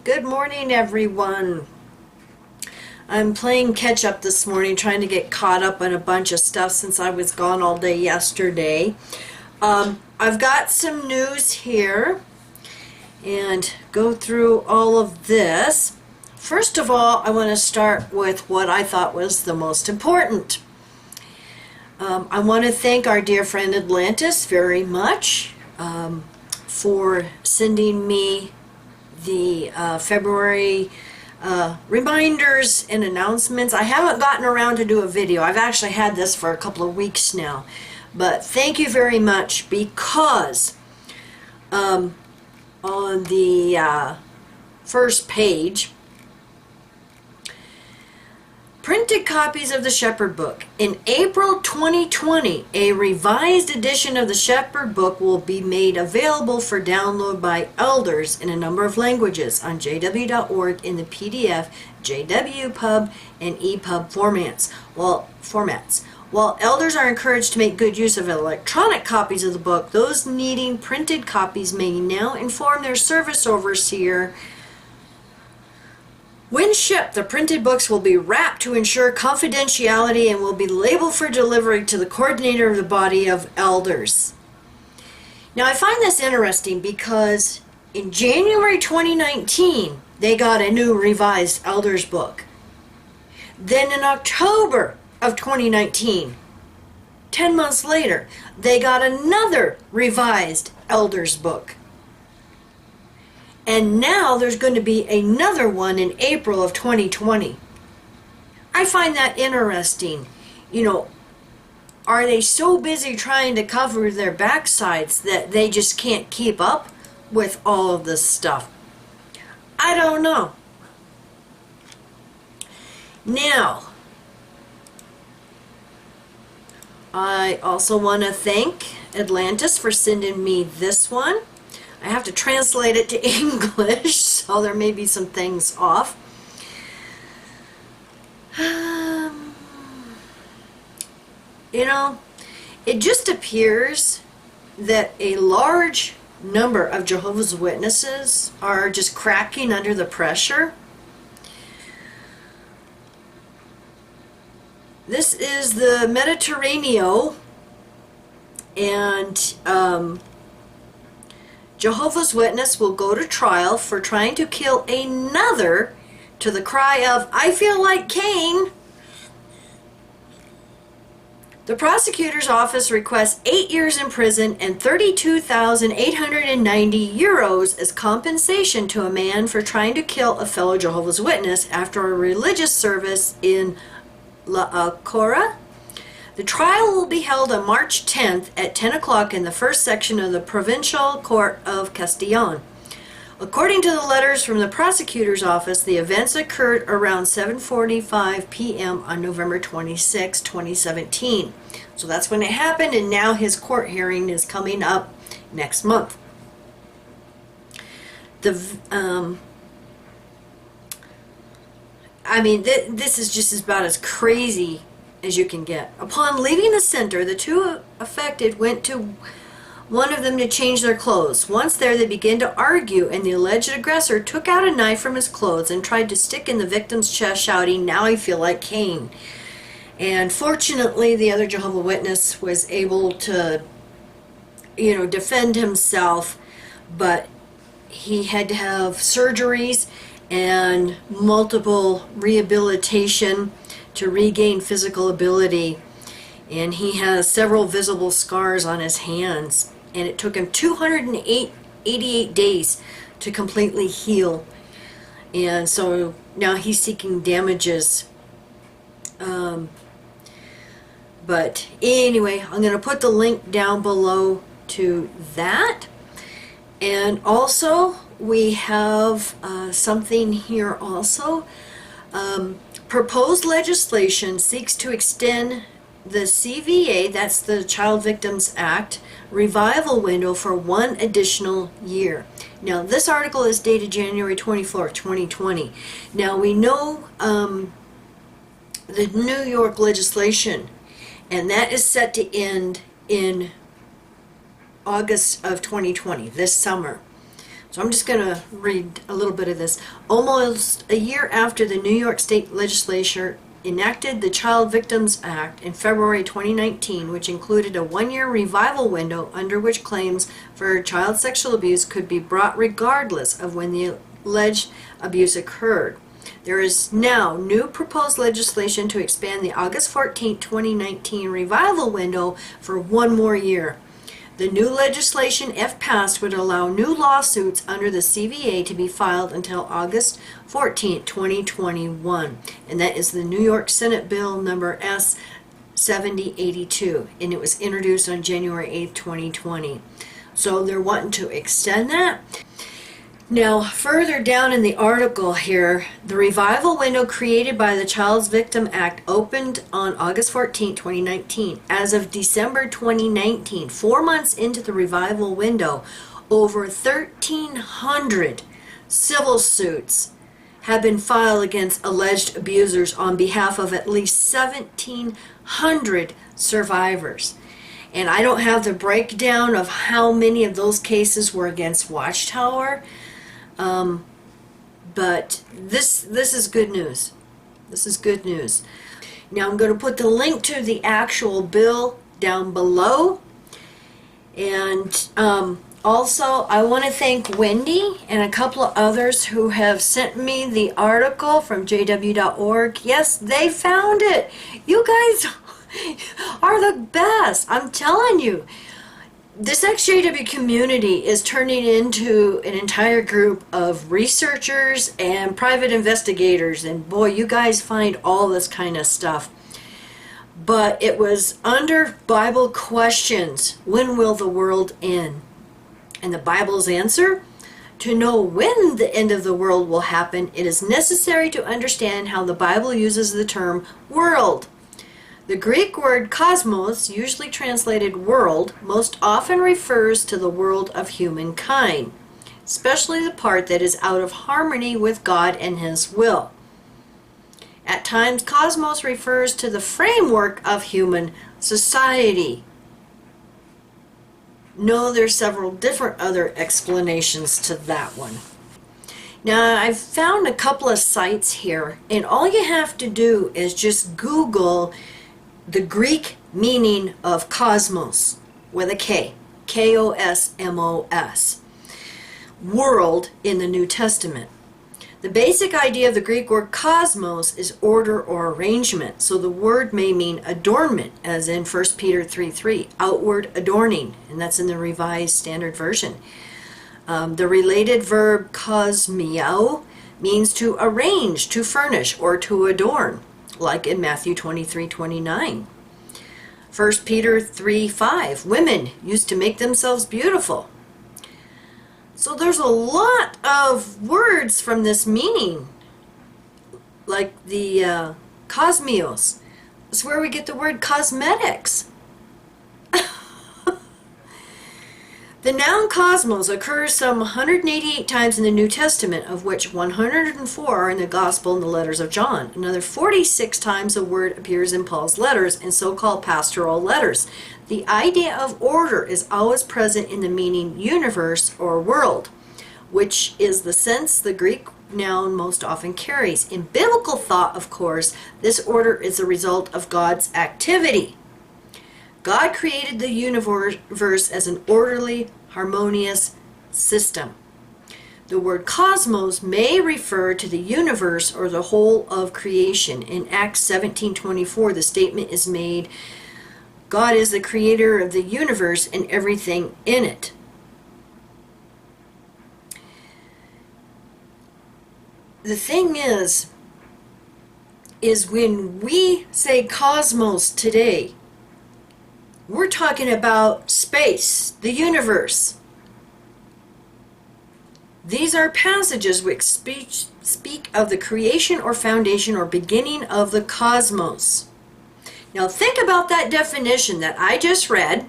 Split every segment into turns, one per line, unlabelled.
Good morning, everyone. I'm playing catch up this morning, trying to get caught up on a bunch of stuff since I was gone all day yesterday. I've got some news here and go through all of this. First of all, I want to start with what I thought was the most important. I want to thank our dear friend Atlantis very much for sending me the February reminders and announcements. I haven't gotten around to do a video. I've actually had this for a couple of weeks now. But thank you very much, because on the first page, printed copies of the Shepherd Book. In April 2020, a revised edition of the Shepherd Book will be made available for download by elders in a number of languages on jw.org in the PDF, JWPub, and EPUB formats. While elders are encouraged to make good use of electronic copies of the book, those needing printed copies may now inform their service overseer. When shipped, the printed books will be wrapped to ensure confidentiality and will be labeled for delivery to the coordinator of the body of elders. Now, I find this interesting because in January 2019, they got a new revised elders book. Then in October of 2019, 10 months later, they got another revised elders book. And now there's going to be another one in April of 2020. I find that interesting. You know, are they so busy trying to cover their backsides that they just can't keep up with all of this stuff? I don't know. Now, I also want to thank Atlantis for sending me this one. I have to translate it to English, so there may be some things off. You know, it just appears that a large number of Jehovah's Witnesses are just cracking under the pressure. This is the Mediterraneo, and Jehovah's Witness will go to trial for trying to kill another to the cry of, "I feel like Cain." The prosecutor's office requests 8 years in prison and 32,890 euros as compensation to a man for trying to kill a fellow Jehovah's Witness after a religious service in La Acora. The trial will be held on March 10th at 10 o'clock in the first section of the Provincial Court of Castellón. According to the letters from the prosecutor's office, the events occurred around 7:45 p.m. on November 26, 2017. So that's when it happened, and now his court hearing is coming up next month. This is just about as crazy as you can get. Upon leaving the center, the two affected went to one of them to change their clothes. Once there, they began to argue, and the alleged aggressor took out a knife from his clothes and tried to stick in the victim's chest, shouting, "Now I feel like Cain." And fortunately, the other Jehovah's Witness was able to, defend himself, but he had to have surgeries and multiple rehabilitation to regain physical ability, and he has several visible scars on his hands, and it took him 288 days to completely heal, and so now he's seeking damages. But anyway, I'm going to put the link down below to that. And also we have something here also. Proposed legislation seeks to extend the CVA, that's the Child Victims Act, revival window for one additional year. Now, this article is dated January 24th, 2020. Now, we know the New York legislation, and that is set to end in August of 2020, this summer. So I'm just going to read a little bit of this. Almost a year after the New York State Legislature enacted the Child Victims Act in February 2019, which included a one-year revival window under which claims for child sexual abuse could be brought regardless of when the alleged abuse occurred. There is now new proposed legislation to expand the August 14, 2019 revival window for one more year. The new legislation, if passed, would allow new lawsuits under the CVA to be filed until August 14, 2021. And that is the New York Senate Bill number S 7082. And it was introduced on January 8, 2020. So they're wanting to extend that. Now, further down in the article here, the revival window created by the Child Victims Act opened on August 14, 2019. As of December 2019, 4 months into the revival window, over 1,300 civil suits have been filed against alleged abusers on behalf of at least 1,700 survivors. And I don't have the breakdown of how many of those cases were against Watchtower. But this is good news. This is good news. Now I'm going to put the link to the actual bill down below. And also I want to thank Wendy and a couple of others who have sent me the article from jw.org. Yes, they found it. You guys are the best. I'm telling you. This XJW community is turning into an entire group of researchers and private investigators, and boy, you guys find all this kind of stuff. But it was under Bible questions, when will the world end? And the Bible's answer? To know when the end of the world will happen, it is necessary to understand how the Bible uses the term world. The Greek word cosmos, usually translated world, most often refers to the world of humankind, especially the part that is out of harmony with God and His will. At times, cosmos refers to the framework of human society. No, there's several different other explanations to that one. Now, I've found a couple of sites here, and all you have to do is just Google the Greek meaning of cosmos with a K, K-O-S-M-O-S, world in the New Testament. The basic idea of the Greek word cosmos is order or arrangement, so the word may mean adornment, as in 1 Peter 3:3, outward adorning, and that's in the Revised Standard Version. The related verb kosmio means to arrange, to furnish, or to adorn, like in Matthew 23:29. 1 Peter 3:5, women used to make themselves beautiful. So there's a lot of words from this meaning, like the cosmios. That's where we get the word cosmetics. The noun cosmos occurs some 188 times in the New Testament, of which 104 are in the Gospel and the letters of John. Another 46 times the word appears in Paul's letters and so-called pastoral letters. The idea of order is always present in the meaning universe or world, which is the sense the Greek noun most often carries. In biblical thought, of course, this order is a result of God's activity. God created the universe as an orderly, harmonious system. The word cosmos may refer to the universe or the whole of creation. In Acts 17:24, the statement is made, God is the creator of the universe and everything in it. The thing is when we say cosmos today, we're talking about space, the universe. These are passages which speak of the creation or foundation or beginning of the cosmos. Now think about that definition that I just read.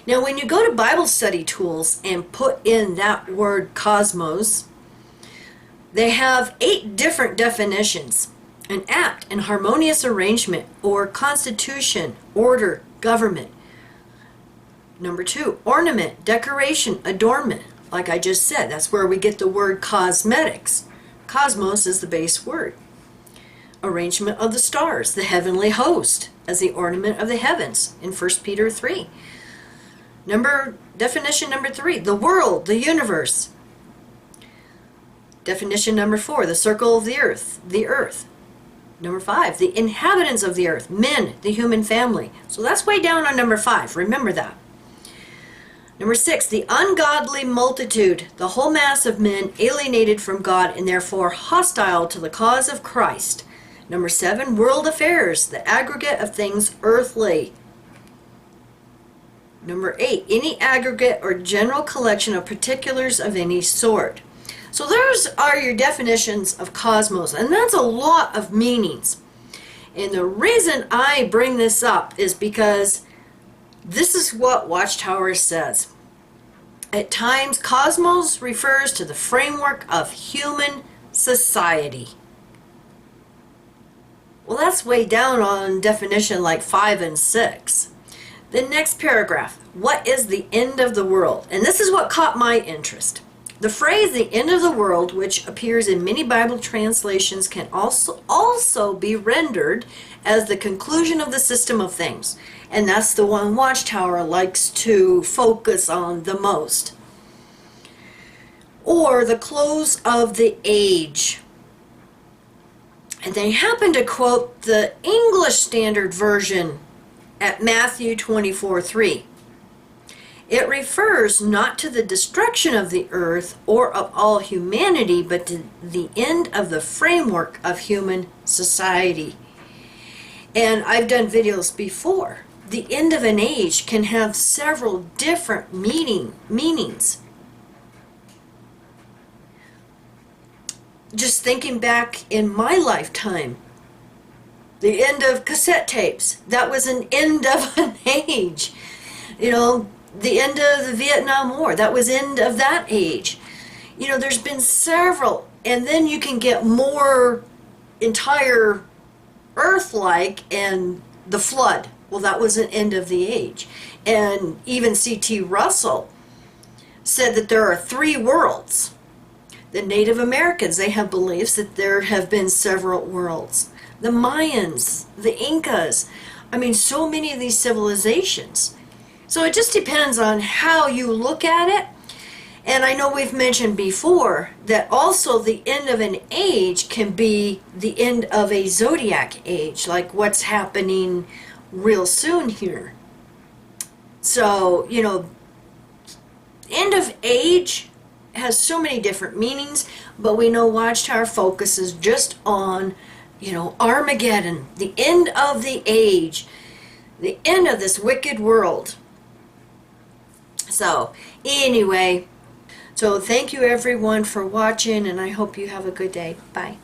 Now when you go to Bible study tools and put in that word cosmos, they have 8 different definitions. An apt and harmonious arrangement or constitution, order, government. Number 2, ornament, decoration, adornment. like I just said, that's where we get the word cosmetics. Cosmos is the base word. Arrangement of the stars, the heavenly host, as the ornament of the heavens in 1 Peter 3. Definition number 3, the world, the universe. Definition number 4, the circle of the earth, the earth. Number 5, the inhabitants of the earth, men, the human family. So that's way down on number 5, remember that. Number 6, the ungodly multitude, the whole mass of men alienated from God and therefore hostile to the cause of Christ. Number 7, world affairs, the aggregate of things earthly. Number 8, any aggregate or general collection of particulars of any sort. So those are your definitions of cosmos, and that's a lot of meanings. And the reason I bring this up is because this is what Watchtower says. At times, cosmos refers to the framework of human society. Well, that's way down on definition like 5 and 6. The next paragraph, what is the end of the world? And this is what caught my interest. The phrase the end of the world, which appears in many Bible translations, can also be rendered as the conclusion of the system of things. And that's the one Watchtower likes to focus on the most. Or the close of the age. And they happen to quote the English Standard Version at Matthew 24:3. It refers not to the destruction of the earth or of all humanity, but to the end of the framework of human society. And I've done videos before. The end of an age can have several different meanings. Just thinking back in my lifetime, the end of cassette tapes, that was an end of an age. You know, the end of the Vietnam War, that was end of that age. You know, there's been several, and then you can get more entire Earth-like, and the flood. Well, that was an end of the age. And even C.T. Russell said that there are 3 worlds. The Native Americans, they have beliefs that there have been several worlds. The Mayans, the Incas, I mean, so many of these civilizations. So it just depends on how you look at it. And I know we've mentioned before that also the end of an age can be the end of a zodiac age, like what's happening real soon here. So, you know, end of age has so many different meanings, but we know Watchtower focuses just on, you know, Armageddon, the end of the age, the end of this wicked world. So, anyway, so thank you everyone for watching, and I hope you have a good day. Bye.